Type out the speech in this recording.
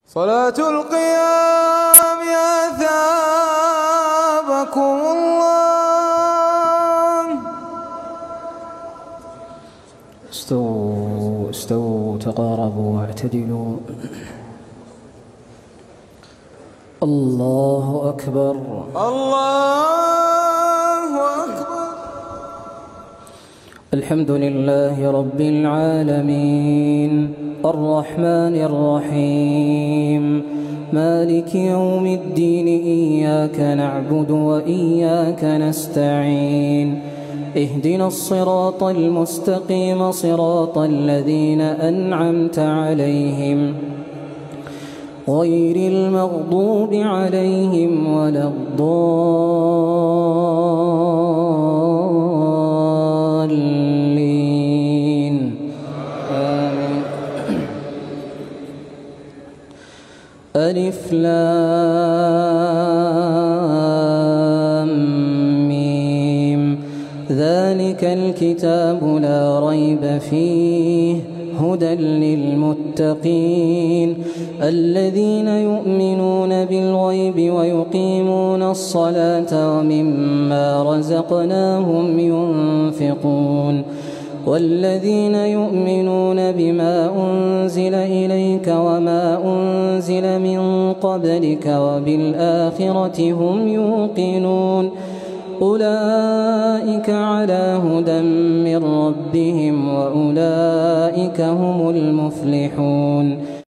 صلاة القيام أثابكم الله. استووا تقاربوا واعتدلوا. الله أكبر الله أكبر. الحمد لله رب العالمين الرحمن الرحيم مالك يوم الدين إياك نعبد وإياك نستعين اهدنا الصراط المستقيم صراط الذين أنعمت عليهم غير المغضوب عليهم ولا الضالين آمين. ألف لام ميم ذلك الكتاب لا ريب فيه هدى للمتقين الذين يؤمنون بالغيب ويقيمون الصلاة ومما رزقناهم ينفقون والذين يؤمنون بما أنزل إليك وما أنزل من قبلك وبالآخرة هم يوقنون أولئك على هدى من ربهم وأولئك هم المفلحون.